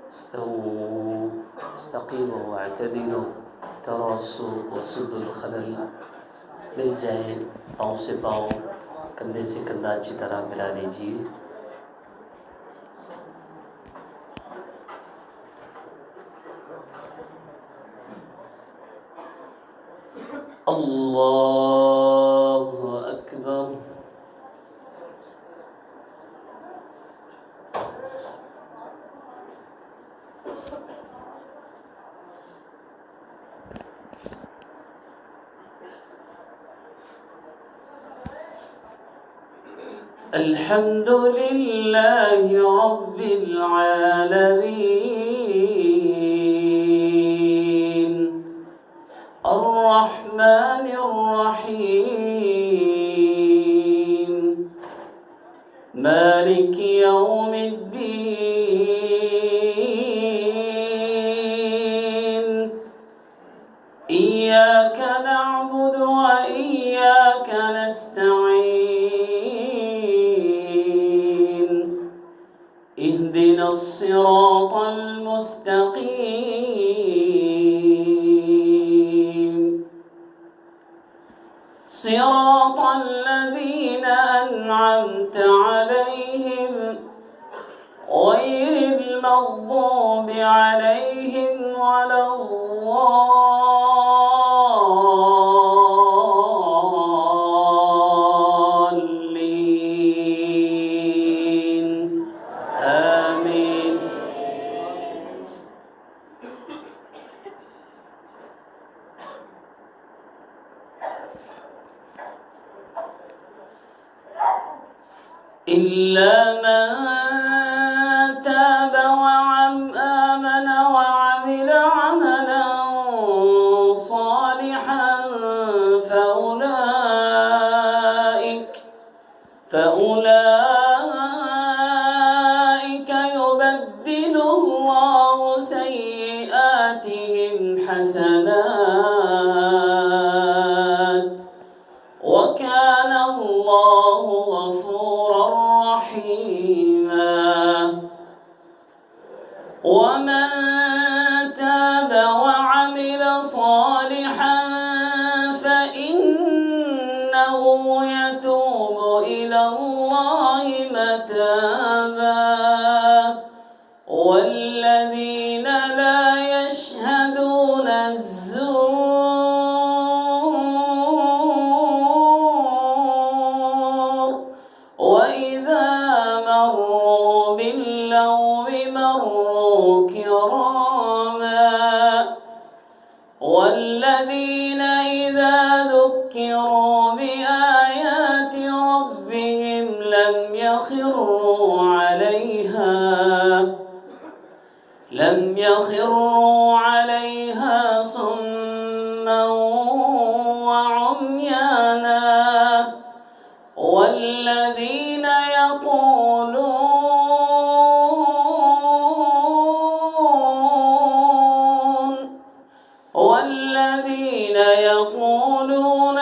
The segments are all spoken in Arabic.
استووا استقيموا واعتدلوا تراصوا وسدوا الخلل मिल जाए पाँव से पाँव कंधे से कंधा अच्छी तरह मिला लीजिए। अल्लाहु अकबर। अल्हम्दुलिल्लाहि रब्बिल आलमीन अर्रहमानिर रहीम मालिकि यौमिद्दीन इय्याक नअबुदु व इय्याक नस्तईन اهدنا الصراط المستقيم صراط الذين أنعمت عليهم غير المغضوب عليهم ولا الضالين آمين. إلا من تاب وآمن وعمل عملا صالحا فأولئك يبدل الله سيئاتهم حسنات وكان الله غفورا رحيما. ومن تاب وعمل صالحا فإنه يتوب إلى الله متابا والذين لا يشهدون الزور وإذا مروا باللغو مروا كراما والذين إذا ذكروا بآيات ربهم لم يخروا عليها صما وعميانا والذين يقولون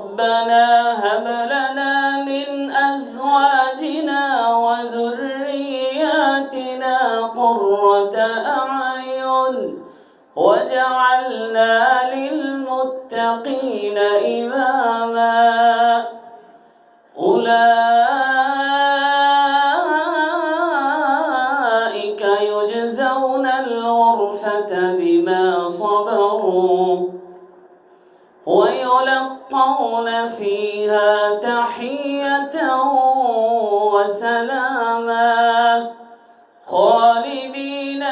ربنا هب لنا من أزواجنا وذرياتنا قرة أعين وجعلنا للمتقين إماما. أولئك يجزون الغرفة بما صبروا ويلقون فيها تحية وسلاما خالدين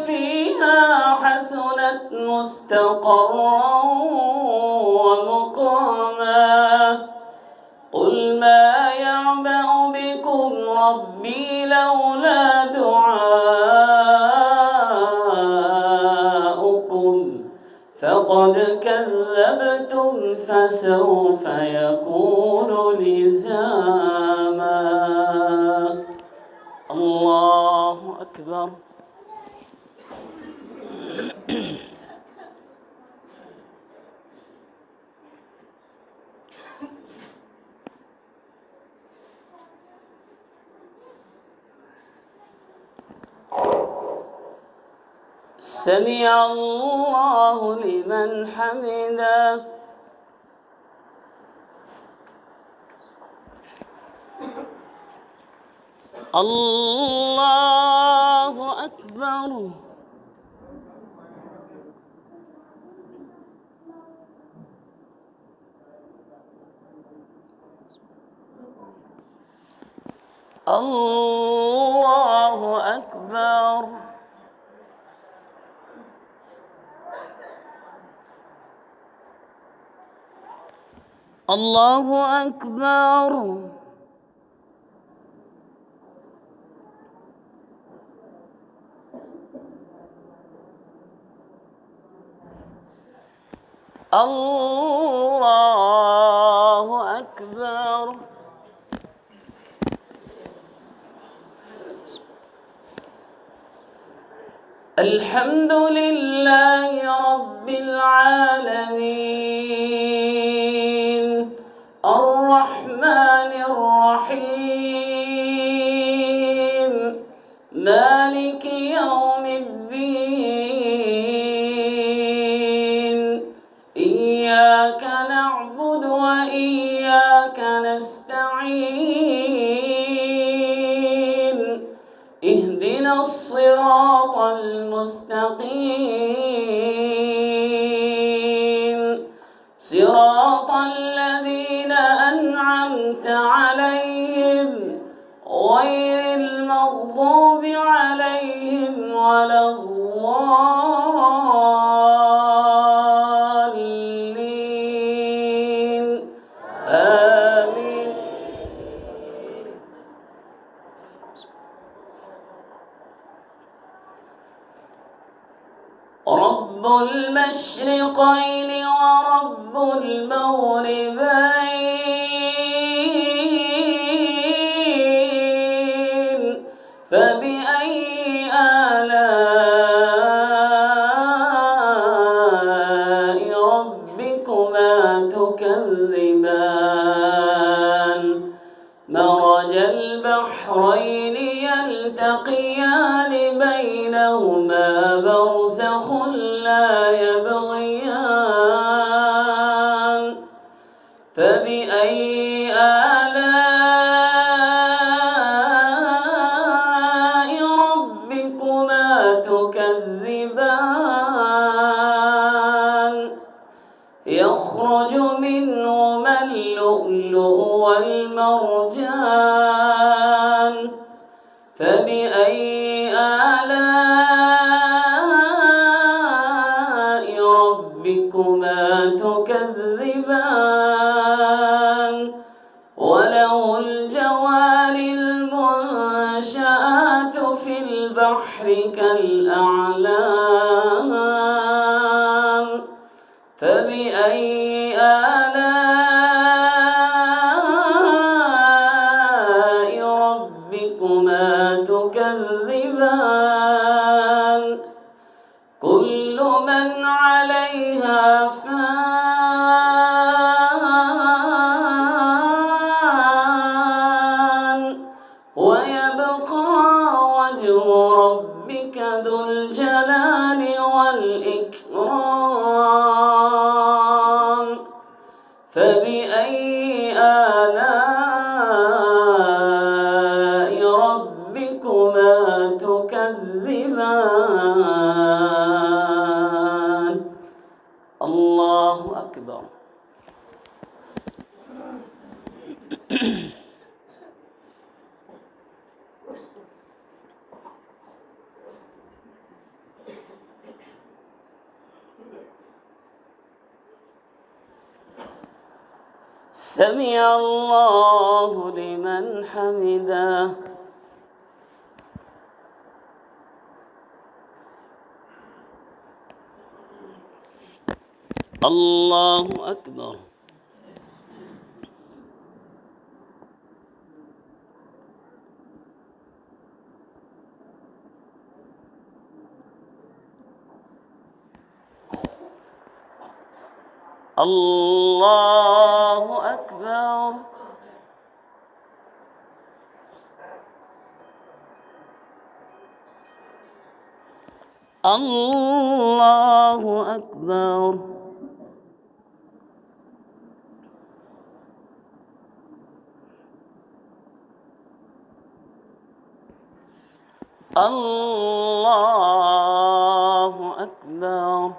فيها حسنت مستقرا ومقاما. قل ما يعبأ بكم ربي لولا دعاء كذبتم فسوف يكون لزاما. الله أكبر. سمع الله لمن حمده. الله أكبر. الله أكبر. الله أكبر. الله أكبر. الحمد لله رب العالمين الرحمن الرحيم مالك يوم الدين إياك نعبد وإياك نستعين اهدنا الصراط المستقيم صراط الذين أنعمت عليهم غير المغضوب عليهم ولا الضالين آمين. رب المشرقين ورب المغربين فبأي آلاء ربكما تكذبان مرج البحرين يلتقيان بينهما برزخ لا يبغيان فبأي آلاء ربكما تكذبان يخرج منهما اللؤلؤ والمرجان فبأي آلاء ربكما تكذبان وله الجوار المنشآت في البحر كالأعلام فبأي آلاء ربكما تكذبان كل من عليها فان ويبقى وجه ربك ذو الجلال والإكرام فبأي آلاء ربكما تكذبان. الله أكبر. سمع الله لمن حمده. الله أكبر. الله أكبر. الله أكبر. الله أكبر.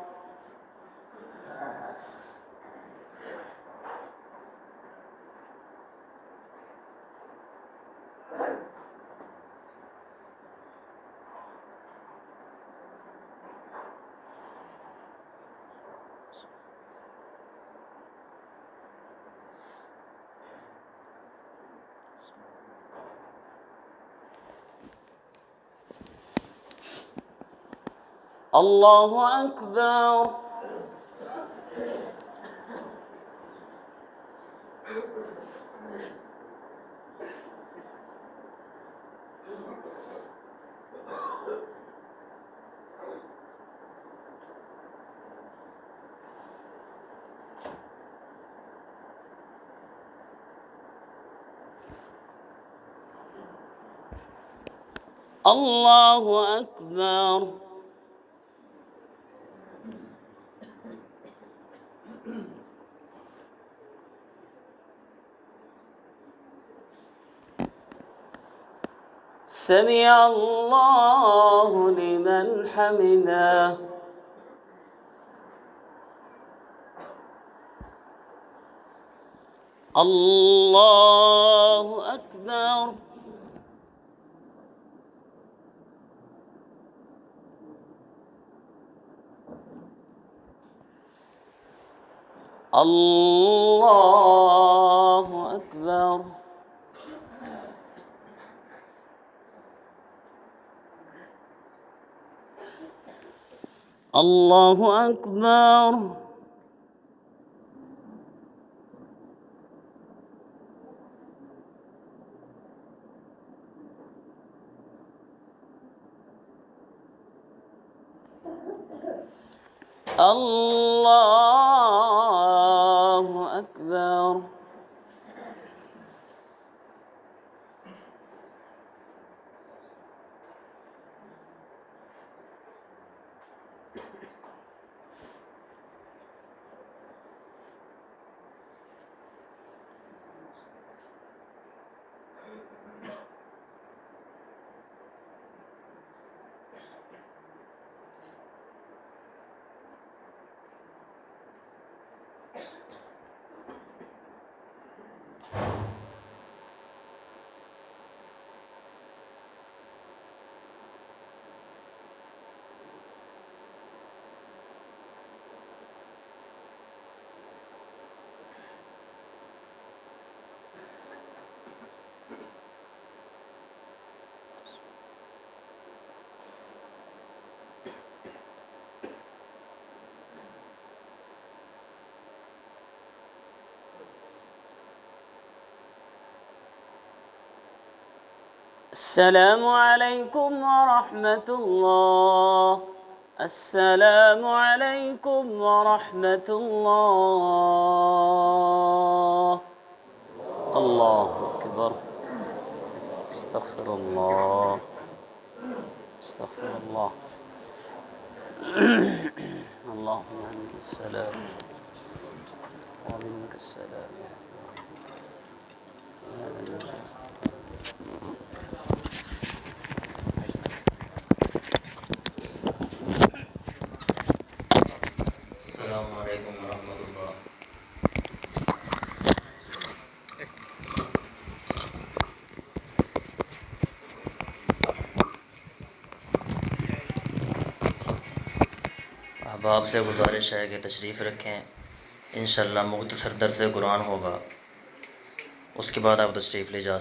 الله أكبر. الله أكبر. سمع الله لمن حمده. الله أكبر. الله أكبر. الله أكبر. الله أكبر. السلام عليكم ورحمة الله. السلام عليكم ورحمة الله. الله أكبر. استغفر الله. استغفر الله. اللهم أنت السلام ومنك السلام. السلام عليكم ورحمة الله. अहबाब से गुजारिश है कि तशरीफ़ रखें। इंशाअल्लाह मुख्तसर दर्स कुरान होगा, उसके बाद आप तशरीफ़ ले जा